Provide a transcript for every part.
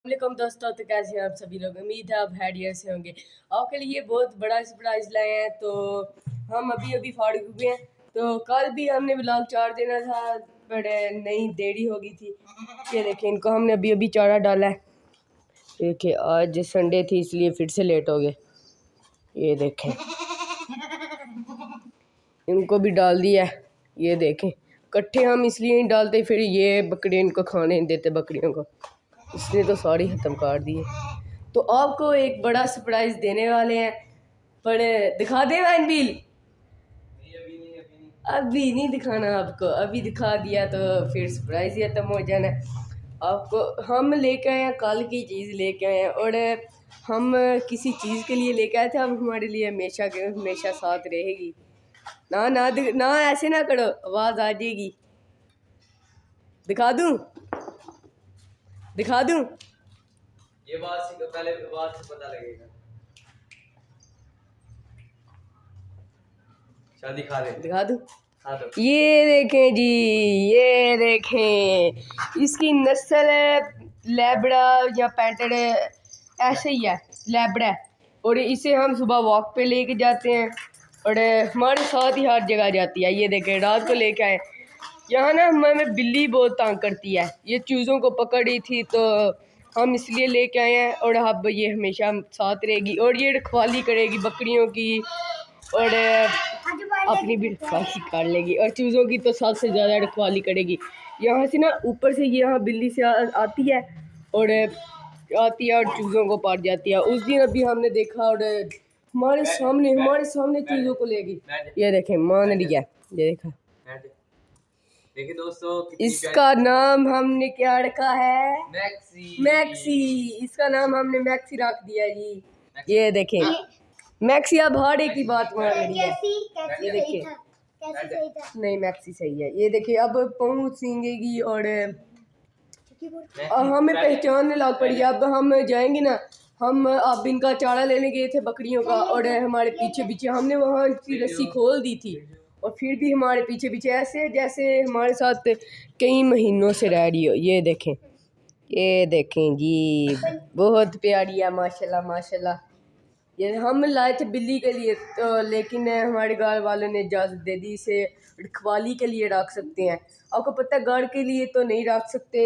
वालेकुम दोस्तों, तो कैसे हैं आप सभी लोग। उम्मीद है आप हैरियर से होंगे। आपके लिए बहुत बड़ा सरप्राइज़ लाए हैं। तो हम अभी अभी फाड़क हुए हैं। तो कल भी हमने व्लॉग चार देना था, पर नहीं देरी हो गई थी। ये देखें, इनको हमने अभी अभी चारा डाला है। देखिए आज संडे थी इसलिए फिर से लेट हो गए। ये देखें, इनको भी डाल दिया है। ये देखें, इकट्ठे हम इसलिए नहीं डालते, फिर ये बकरी इनको खाने नहीं देते बकरियों को, इसने तो सारी ख़त्म कर दी है। तो आपको एक बड़ा सरप्राइज़ देने वाले हैं, पर दिखा दे वैन बिल। अभी नहीं दिखाना आपको, अभी दिखा दिया तो फिर सरप्राइज़ ही खत्म हो जाना। आपको हम लेके आए हैं, कल की चीज़ लेके आए हैं, और हम किसी चीज़ के लिए लेके आए थे। अब हमारे लिए हमेशा के हमेशा साथ रहेगी। ना ना ना, ऐसे ना करो, आवाज़ आ जाएगी। दिखा दूँ, दिखा दूँ। ये बात से पहले बात से पता लगेगा। शादी खा ले, दिखा दूँ। ये देखें जी, ये देखें, इसकी नस्ल लैब्रा या पैंटर ऐसे ही है, लैब्रा। और इसे हम सुबह वॉक पे लेके जाते हैं और हमारे साथ ही हर जगह जाती है। ये देखें, रात को लेके आए। यहाँ ना हमें बिल्ली बहुत तंग करती है, ये चूज़ों को पकड़ रही थी, तो हम इसलिए लेके आए हैं। और अब ये हमेशा साथ रहेगी और ये रखवाली करेगी बकरियों की, और अपनी भी रखवाली कर लेगी। और चूज़ों की तो सबसे ज़्यादा रखवाली करेगी। यहाँ से ना ऊपर से ये यहाँ बिल्ली से आती है और चूज़ों को पार जाती है। उस दिन अभी हमने देखा और हमारे सामने चूज़ों को लेगी। ये देखें, मान लिया। ये देखा, देखिए दोस्तों, इसका नाम हमने क्या रखा है? मैक्सी। मैक्सी, इसका नाम हमने मैक्सी रख दिया जी। ये देखें, मैक्सी अब भाड़े की बात मान रही है। ये देखिए, नहीं मैक्सी सही है। ये देखिए, अब पहुँच सींगेगी और हमें पहचानने लग पड़ी। अब हम जाएंगे ना, हम अब इनका चारा लेने गए थे बकरियों का, और हमारे पीछे पीछे हमने वहाँ की रस्सी खोल दी थी, और फिर भी हमारे पीछे पीछे ऐसे जैसे हमारे साथ कई महीनों से रह रही हो। ये देखें, ये देखें जी, बहुत प्यारी है, माशाल्लाह माशाल्लाह। ये हम लाए थे बिल्ली के लिए, तो लेकिन हमारे घर वालों ने इजाज़त दे दी, इसे रखवाली के लिए रख सकते हैं। आपको पता है, घर के लिए तो नहीं रख सकते,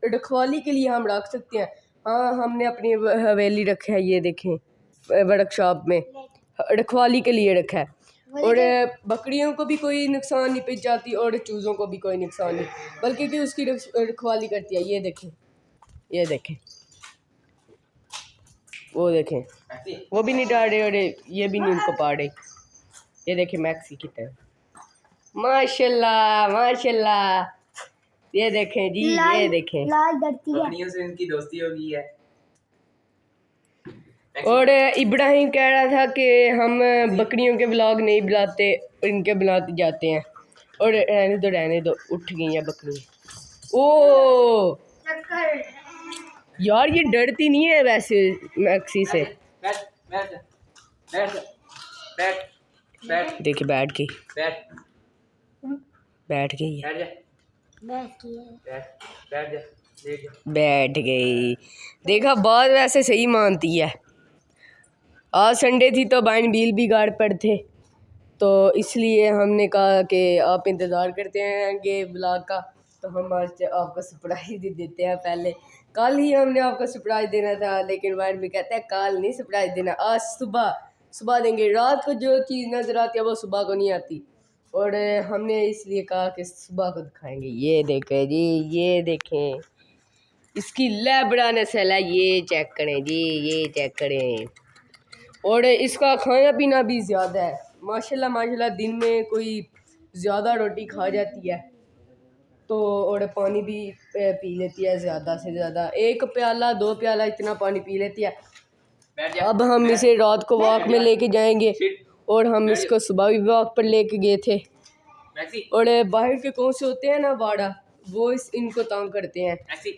रखवाली के लिए हम रख सकते हैं। हाँ, हमने अपनी हवेली रखा है, ये देखें, वर्कशॉप में रखवाली के लिए रखा है। और बकरियों को भी कोई नुकसान नहीं पहुँचाती और चूज़ों को भी कोई नुकसान नहीं, बल्कि कि उसकी रखवाली करती है। ये देखें, ये देखें, वो देखें, वो भी नहीं डाल रहे और ये भी नहीं उनको पा रहे। ये देखें मैक्सी की तरह, माशाल्लाह माशाल्लाह। ये देखें जी, ये देखें, बकरियों से इनकी दोस्ती हो गई है। और इब्राहिम कह रहा था कि हम बकरियों के ब्लॉग नहीं बुलाते, इनके बुलाते जाते हैं। और रहने दो, उठ गई हैं बकरी। ओ यार, ये डरती नहीं है वैसे मैक्सी से। देखिए, बैठ गई, बैठ गई है, बैठ गई। देखा, बात वैसे सही मानती है। आज संडे थी तो बाइन बिल भी गाड़ पर थे, तो इसलिए हमने कहा कि आप इंतज़ार करते हैं ब्लॉग का, तो हम आज आपको सरप्राइज़ दे देते हैं। पहले कल ही हमने आपको सरप्राइज़ देना था, लेकिन वाइन भी कहते हैं कल नहीं सरप्राइज़ देना, आज सुबह देंगे। रात को जो चीज़ नज़र आती है वो सुबह को नहीं आती, और हमने इसलिए कहा कि सुबह को दिखाएंगे। ये देखें जी, ये देखें, इसकी लैब्रा नस्ल है। ये चेक करें जी, ये चेक करें। और इसका खाना पीना भी ज़्यादा है, माशाल्लाह माशाल्लाह। दिन में कोई ज़्यादा रोटी खा जाती है तो, और पानी भी पी लेती है ज़्यादा से ज़्यादा, 1 प्याला 2 प्याला इतना पानी पी लेती है। अब हम इसे रात को वॉक में लेके जाएंगे, और हम इसको सुबह भी वॉक पर लेके गए थे। और बाहर के कौन से होते हैं ना वाड़ा, वो इनको तंग करते हैं,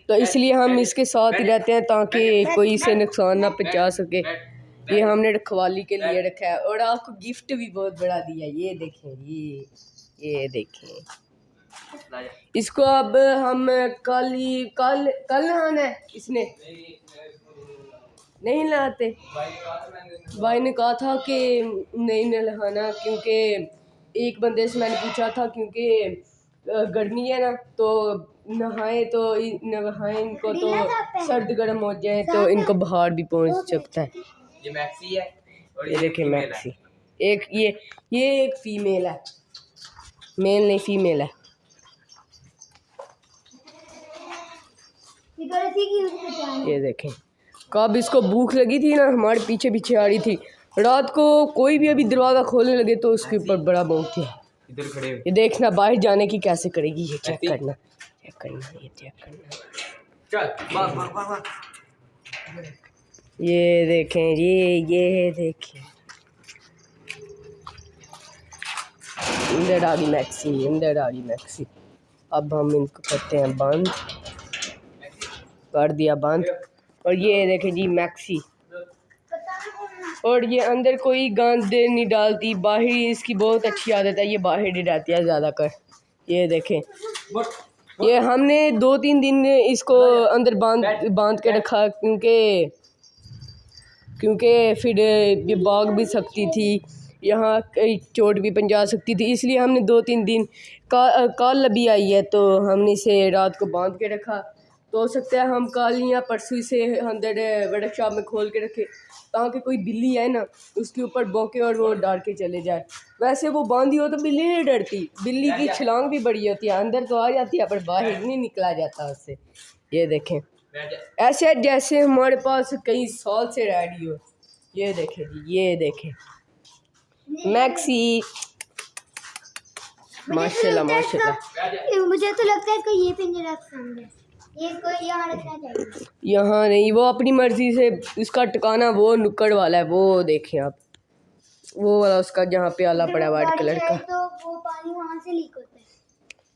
तो इसलिए हम इसके साथ ही रहते हैं ताकि कोई इसे नुकसान ना पहुंचा सके। ये हमने रखवाली के लिए रखा है, और आपको गिफ्ट भी बहुत बड़ा दिया। ये देखें जी, ये देखें, इसको अब हम कल नहाना है इसने। नहीं नहाते। भाई ने कहा था कि नहीं नहाना, क्योंकि एक बंदे से मैंने पूछा था, क्योंकि गर्मी है ना, तो नहाए तो नहाए इनको तो सर्द गर्म हो जाए तो इनको बाहर भी पहुंच सकता है। ये मैक्सी है और ये देखिए मैक्सी, एक ये एक फीमेल है, मेल नहीं फीमेल है। ये देखें, कब इसको भूख लगी थी ना, हमारे पीछे पीछे आ रही थी। रात को कोई भी अभी दरवाज़ा खोलने लगे तो उसके ऊपर बड़ा भौंकती है। इधर खड़े हो। ये देखना बाहर जाने की कैसे करेगी, ये चेक करना, चेक करना, ये चेक करना। चल वाह वाह वाह वाह। ये देखें, ये देखें, अंदर आ गई मैक्सी, अंदर आ गई मैक्सी। अब हम इनको करते हैं बंद, कर दिया बंद। और ये देखें जी मैक्सी, और ये अंदर कोई गंद नहीं डालती, बाहर ही इसकी बहुत अच्छी आदत है, ये बाहर ही रहती है ज़्यादा कर। ये देखें, ये हमने 2-3 दिन इसको अंदर बांध के रखा, क्योंकि फिर ये भाग भी सकती थी, यहाँ चोट भी पहुंचा सकती थी, इसलिए हमने 2-3 दिन कल अभी आई है तो हमने इसे रात को बांध के रखा। तो हो सकता है हम कल या परसों से अंदर वर्कशॉप में खोल के रखे, ताकि कोई बिल्ली है ना उसके ऊपर भौंके और वो डर के चले जाए। वैसे वो बांधी हो तो बिल्ली नहीं डरती, बिल्ली की छलांग भी बड़ी होती है, अंदर तो आ जाती है पर बाहर नहीं निकला जाता उससे। ये देखें, ऐसे जैसे हमारे पास कई साल से रेडी हो। ये देखें जी, ये देखें मैक्सी, माशाल्लाह माशाल्लाह। मुझे तो लगता है कि ये पिंजरा पसंद है, ये कोई यहाँ रखना चाहिए। यहाँ नहीं, वो अपनी मर्जी से, इसका ठिकाना वो नुक्कड़ वाला है, वो देखें आप, वो वाला उसका जहाँ पे आला पड़ा है वाइट कलर का, तो वो पानी वहाँ से लीक होता है।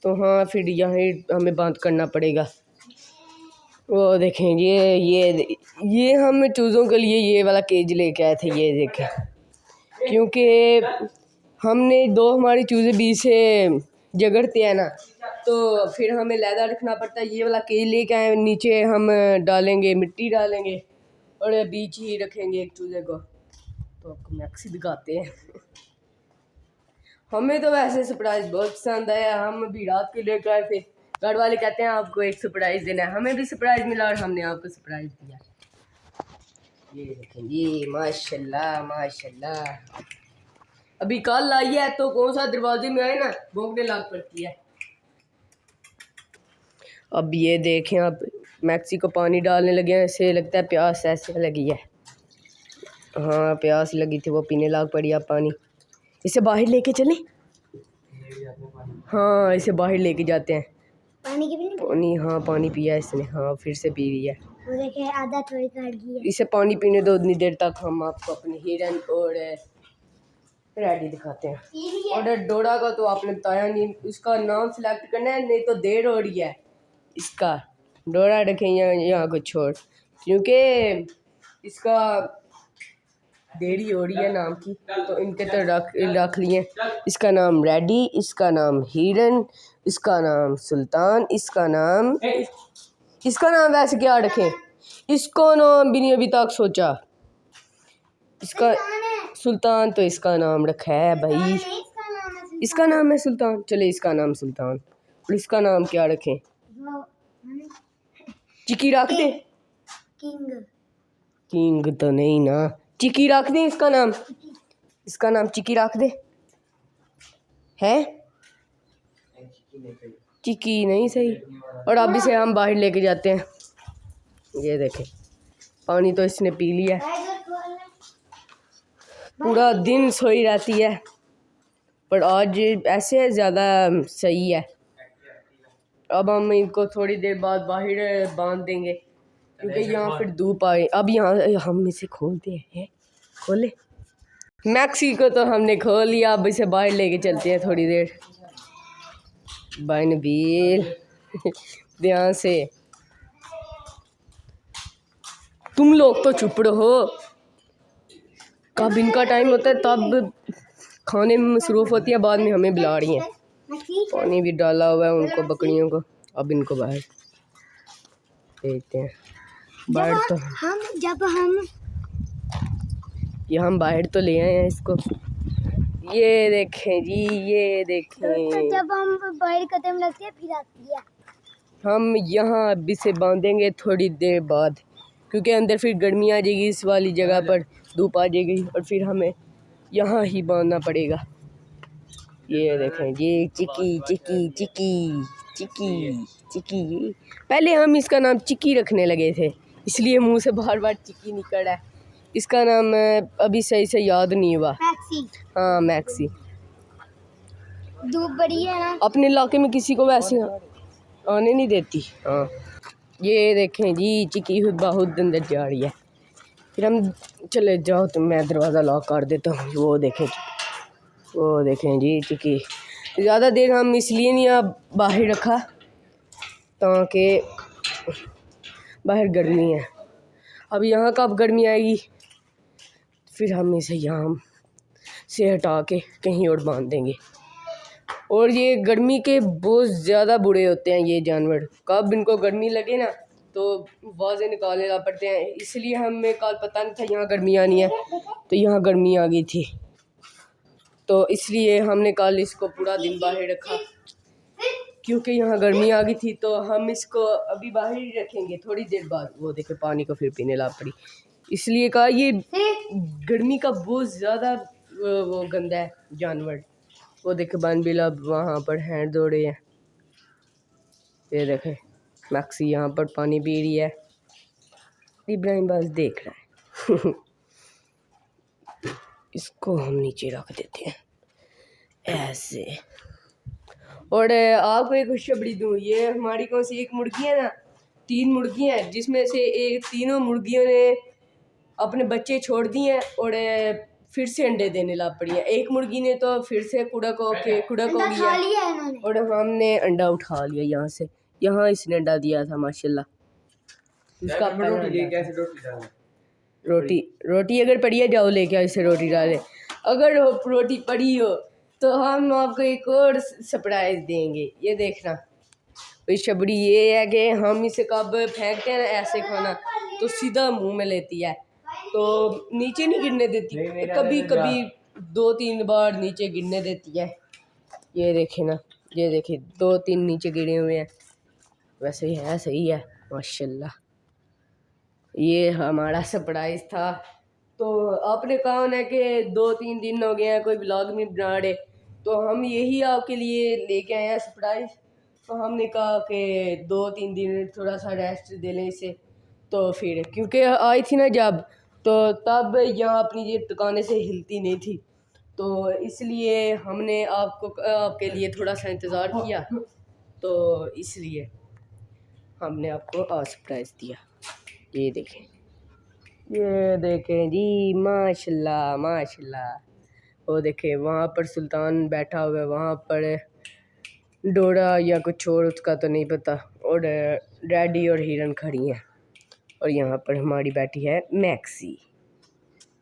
तो हाँ फिर यहाँ हमें बंद करना पड़ेगा। वो देखें, ये हम चूज़ों के लिए ये वाला केज लेके आए थे। ये देखें, क्योंकि हमने हमारी चूज़े भी से जगड़ते हैं ना, तो फिर हमें लैदा रखना पड़ता है। ये वाला केज लेके आए, नीचे हम डालेंगे, मिट्टी डालेंगे और बीच ही रखेंगे एक चूज़े को। तो आपको मैक्सी दिखाते हैं। हमें तो वैसे सरप्राइज़ बहुत पसंद आया, हम अभी रात को लेकर आए थे। घर वाले कहते हैं आपको एक सरप्राइज़ देना है, हमें भी सरप्राइज़ मिला और हमने आपको सरप्राइज़ दिया। ये देखें ये माशाल्लाह माशाल्लाह, अभी कल आई है तो कौन सा दरवाजे में आए ना भौंकने लग पड़ती है। अब ये देखें, अब मैक्सी को पानी डालने लगे हैं, इसे लगता है प्यास ऐसे लगी है। हाँ प्यास लगी थी, वो पीने लग पड़ी। अब पानी इसे बाहर लेके चलें, हाँ इसे बाहर लेके जाते हैं। पानी हाँ पानी पिया इसने, हाँ फिर से पी रही है। वो देखिए आधा थोड़ी कट गई है। इसे पानी पीने दो, उतनी देर तक हम आपको अपने हिरन और रेडी दिखाते हैं। और डोरा का तो आपने बताया नहीं, उसका नाम सिलेक्ट करना है, नहीं तो देर हो रही है। इसका डोरा रखें यहाँ को छोड़, क्योंकि इसका देरी हो रही है नाम की, तो इनके तो रख लिए। इसका नाम रेडी, इसका नाम हिरन, इसका नाम सुल्तान, इसका नाम वैसे क्या रखें, इसको नाम भी नहीं अभी तक सोचा। इसका सुल्तान तो इसका नाम रखा है भाई, इसका नाम है सुल्तान, चले इसका नाम सुल्तान। और इसका नाम क्या रखें, चिकी रख दे, किंग तो नहीं ना, चिकी रख दे इसका नाम चिकी रख दे, है चिकी नहीं सही। और अब इसे हम बाहर लेके जाते हैं। ये देखें, पानी तो इसने पी लिया, पूरा दिन सोई रहती है, पर आज ऐसे ज़्यादा सही है। अब हम इनको थोड़ी देर बाद बाहर बांध देंगे, क्योंकि यहाँ फिर धूप आए। अब यहाँ हम इसे खोलते हैं, खोले मैक्सी को तो हमने खोल लिया, अब इसे बाहर लेके चलते हैं थोड़ी देर। बाइनबील ध्यान से, तुम लोग तो चुप रहो, कब इनका टाइम होता है तब खाने में मसरूफ़ होती है, बाद में हमें बुला रही हैं। पानी भी डाला हुआ है उनको, बकरियों को। अब इनको बाहर भेजते हैं। बाहर तो जब हम ये हम बाहर तो ले आए हैं इसको। ये देखें जी, ये देखें। जब हम बाहर कदम लगते हैं फिर आती है। हम यहाँ अब इसे बांधेंगे थोड़ी देर बाद, क्योंकि अंदर फिर गर्मी आ जाएगी, इस वाली जगह पर धूप आ जाएगी और फिर हमें यहाँ ही बांधना पड़ेगा। ये देखें जी, चिक्की चिक्की चिक्की चिक्की चिक्की। पहले हम इसका नाम चिक्की रखने लगे थे, इसलिए मुंह से बार बार चिक्की निकल रहा है। इसका नाम अभी सही से याद नहीं हुआ। मैक्सी। हाँ, मैक्सी। धूप बड़ी है ना, अपने इलाके में किसी को वैसे आने नहीं देती। हाँ, ये देखें जी, चिक्की खुद बहुत अंदर जा रही है। फिर हम चले जाओ तो मैं दरवाज़ा लॉक कर देता हूँ। वो देखें जी चिक्की। ज़्यादा देर हम इसलिए नहीं अब बाहर रखा ताकि बाहर गर्मी है। अब यहाँ कब गर्मी आएगी फिर हम इसे यहाँ से हटा के कहीं और बांध देंगे। और ये गर्मी के बहुत ज़्यादा बुरे होते हैं ये जानवर। कब इनको गर्मी लगे ना तो वाज़े निकालने ला पड़ते हैं। इसलिए हमें कल पता नहीं था यहाँ गर्मी आनी है, तो यहाँ गर्मी आ गई थी, तो इसलिए हमने कल इसको पूरा दिन बाहर रखा। क्योंकि यहाँ गर्मी आ गई थी तो हम इसको अभी बाहर ही रखेंगे। थोड़ी देर बाद वो देखे पानी को फिर पीने ला पड़ी, इसलिए कहा ये गर्मी का बहुत ज़्यादा वो गंदा है जानवर। वो देखे बानबिल अब वहाँ पर हैंड दौड़े हैं। ये देखे मैक्सी यहाँ पर पानी पी रही है, इब्राहिम बस देख रहा है। इसको हम नीचे रख देते हैं ऐसे। और आपको एक खुशखबरी दूँ, ये हमारी कौन सी एक मुर्गी है ना, 3 मुर्गी हैं, जिसमें से तीनों मुर्गियों ने अपने बच्चे छोड़ दिए हैं और फिर से अंडे देने लग पड़ी है। एक मुर्गी ने तो फिर से कुड़क हो गया और हमने अंडा उठा लिया यहाँ से। यहाँ इसने अंडा दिया था माशाल्लाह। इसका रोटी अगर पड़ी है जाओ लेके आओ इसे रोटी डाले। अगर रोटी पड़ी हो तो हम आपको एक और सरप्राइज़ देंगे। ये देखना खुशखबरी ये है कि हम इसे कब फेंकते हैं ना ऐसे खाना तो सीधा मुंह में लेती है, तो नीचे नहीं गिरने देती। कभी कभी 2-3 बार नीचे गिरने देती है। ये देखे ना, ये देखे 2-3 नीचे गिरे हुए हैं। वैसे ही है, सही है माशाल्लाह। ये हमारा सरप्राइज़ था। तो आपने कहा ना कि 2-3 दिन हो गए हैं कोई ब्लॉग नहीं बना रहे, तो हम यही आपके लिए लेके आए हैं सरप्राइज़। तो हमने कहा कि 2-3 दिन थोड़ा सा रेस्ट दे लें इसे। तो फिर क्योंकि आई थी ना जब, तो तब यहाँ अपनी ये दुकानें से हिलती नहीं थी, तो इसलिए हमने आपके लिए थोड़ा सा इंतज़ार किया, तो इसलिए हमने आपको आज सरप्राइज़ दिया। ये देखें जी माशाल्लाह माशाल्लाह। वो देखें वहाँ पर सुल्तान बैठा हुआ है, वहाँ पर डोरा या कुछ और उसका तो नहीं पता, और डैडी और हिरन खड़ी हैं, और यहाँ पर हमारी बैठी है मैक्सी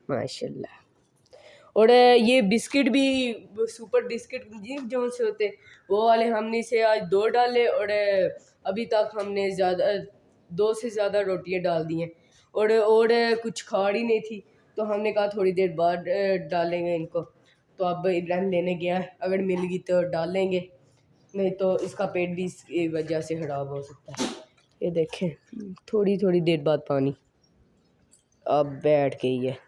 माशाल्लाह। और ये बिस्किट भी सुपर बिस्किट जो से होते वो वाले हमने इसे आज 2 डाले, और अभी तक हमने 2 से ज़्यादा रोटियां डाल दी हैं, और कुछ खाड़ी नहीं थी, तो हमने कहा थोड़ी देर बाद डालेंगे इनको। तो अब इब्राहिम लेने गया है, अगर मिल गई तो डालेंगे, नहीं तो इसका पेट भी इस वजह से ख़राब हो सकता है। ये देखें थोड़ी थोड़ी देर बाद पानी अब बैठ गई है।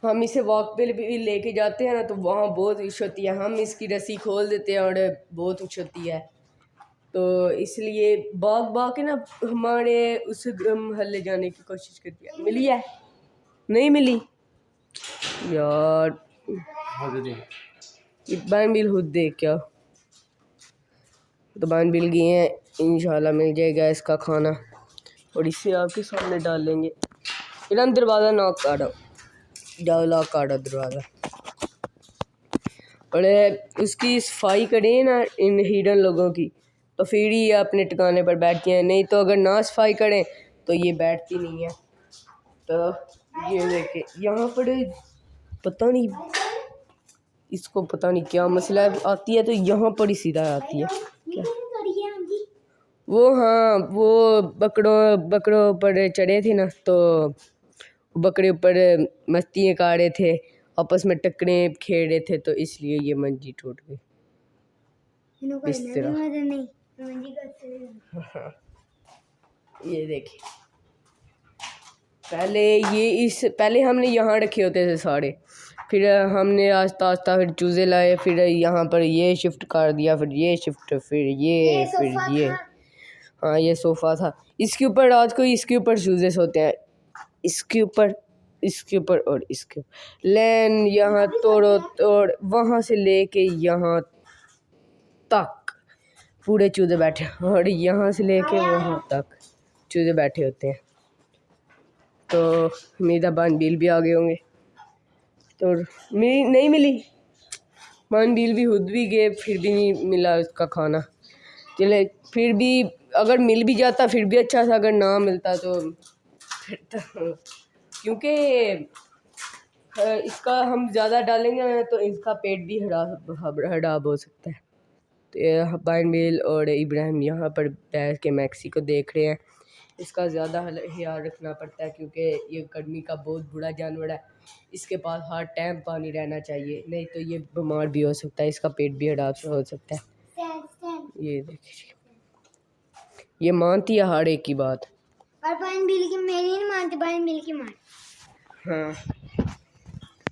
हम इसे वॉक पे भी लेके जाते हैं ना तो वहाँ बहुत उछ होती है, हम इसकी रस्सी खोल देते हैं और बहुत उछ होती है। तो इसलिए भाग के ना हमारे उस मोहल्ले जाने की कोशिश करती है। मिली है नहीं मिली यार, बान बिल खुद देख क्या, तो बान बिल गए हैं, इंशाल्लाह मिल जाएगा इसका खाना और इसे आपके सामने डाल लेंगे। इधर दरवाज़ा नॉक काटो, जाओ लॉक काटो दरवाज़ा, और उसकी सफाई करें ना इन हिडन लोगों की, तो फिर ही अपने ठिकाने पर बैठती हैं, नहीं तो अगर ना सफाई करें तो ये बैठती नहीं है। तो ये देखे यहाँ पर पता नहीं इसको पता नहीं क्या मसला है, आती है तो यहाँ पर ही सीधा आती है क्या, वो हाँ वो बकरों पर चढ़े थे ना, तो बकरे ऊपर मस्तियाँ कर रहे थे, आपस में टक्करें खेल रहे थे, तो इसलिए ये मंजी टूट गई। इनको इस तरह मजा नहीं मंजी का ये देखिए, पहले हमने यहाँ रखे होते थे सारे, फिर हमने आस्ता आस्ता फिर चूज़े लाए, फिर यहाँ पर ये शिफ्ट कर दिया, फिर ये शिफ्ट, फिर ये फिर सोफा ये। था। हाँ ये सोफ़ा था, इसके ऊपर रात को इसके ऊपर चूज़े सोते हैं, इसके ऊपर और इसके ऊपर। लैन यहाँ तोड़ो तोड़, वहाँ से लेके यहाँ तक पूरे चूज़े बैठे, और यहाँ से लेके वहाँ तक चूज़े बैठे होते हैं। तो मेरा बान बिल भी आ गए होंगे, तो नहीं मिली बान बिल भी, खुद भी गए, फिर भी नहीं मिला उसका खाना। चले फिर भी अगर मिल भी जाता फिर भी अच्छा था, अगर ना मिलता तो फिर तो, क्योंकि इसका हम ज़्यादा डालेंगे तो इसका पेट भी खराब हो सकता है। तो बान बिल और इब्राहिम यहाँ पर बैठ के मैक्सी को देख रहे हैं। इसका ज़्यादा ख्याल रखना पड़ता है, क्योंकि ये गर्मी का बहुत बुरा जानवर है, इसके पास हर टाइम पानी रहना चाहिए, नहीं तो ये बीमार भी हो सकता है, इसका पेट भी खराब हो सकता है। ये देखिए, ये मानती है हर एक की बात, और बाइन बिल की मेरी नहीं मानती, बाइन बिल की मान। हाँ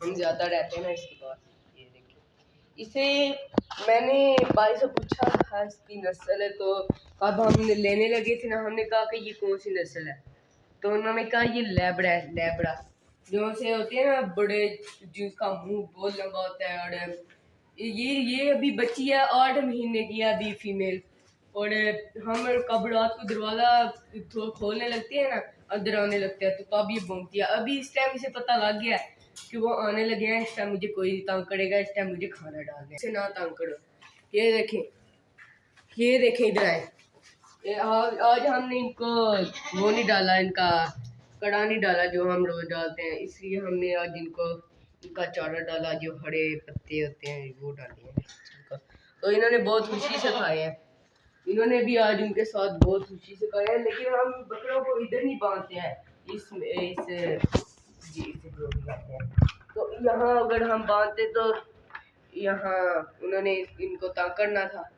हम ज़्यादा रहते हैं ना इसके पास। ये देखिए, इसे मैंने भाई से पूछा था इसकी नस्ल है, तो अब हमने लेने लगे थे ना, हमने कहा कि ये कौन सी नस्ल है, तो उन्होंने कहा ये लैब्रा है, लैब्रा जो से होते हैं ना बड़े, जिसका मुंह बहुत लंबा होता है, और ये अभी बच्ची है, 8 महीने की है अभी फीमेल। और हम कब रात को दरवाज़ा खोलने लगते हैं ना, अंदर आने लगते हैं, तो तब ये भौंकती है। अभी इस टाइम इसे पता लग गया है कि वो आने लगे हैं, इस टाइम मुझे कोई तंग करेगा, इस टाइम मुझे खाना डालना है, इसे ना तंग करो। ये देखें इधर आए, आज हमने इनको वो नहीं डाला, इनका कड़ा नहीं डाला जो हम रोज़ डालते हैं, इसलिए हमने आज इनका चारा डाला, जो हरे पत्ते होते हैं वो डाले हैं। तो इन्होंने बहुत खुशी से खाए हैं, इन्होंने भी आज उनके साथ बहुत खुशी से खाए हैं। लेकिन हम बकरों को इधर नहीं बांधते हैं, तो यहाँ अगर हम बांधते तो यहाँ उन्होंने इनको तंग करना था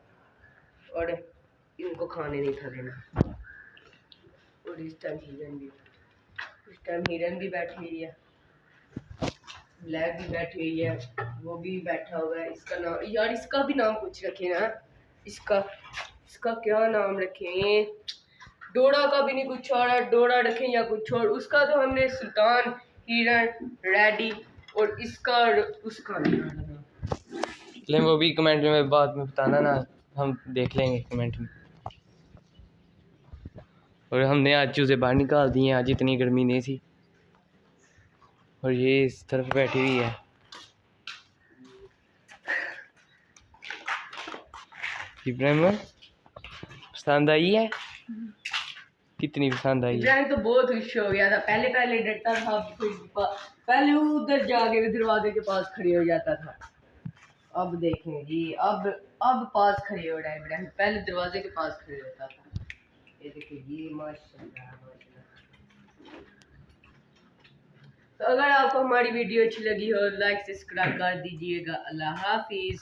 और इनको खाने नहीं था देना। और इस टाइम हिरन भी बैठी हुई है, ब्लैक भी बैठी हुई है, वो भी बैठा हुआ है। इसका नाम यार, इसका भी नाम कुछ रखे ना, इसका क्या नाम रखें, डोरा का भी नहीं कुछ और, डोरा रखें या कुछ और। उसका तो हमने सुल्तान, हिरन, रेडी, और इसका उसका ले वो भी कमेंट में बाद में बताना ना, हम देख लेंगे कमेंट में। और हमने आज चूज़े बाहर निकाल दिए, आज इतनी गर्मी नहीं थी। और ये इस तरफ बैठी हुई है, इब्राहिम पसंद आई है, कितनी पसंद आई है? इब्राहिम तो बहुत खुश हो गया था, पहले डरता था, पहले उधर जाके दरवाजे के पास खड़े हो जाता था। अब देखें जी, अब पास खड़े हो रहा है इब्राहिम, पहले दरवाजे के पास खड़े होता था। ये देखिए ये माशाल्लाह। तो अगर आपको हमारी वीडियो अच्छी लगी हो, लाइक सब्सक्राइब कर दीजिएगा। अल्लाह हाफिज़।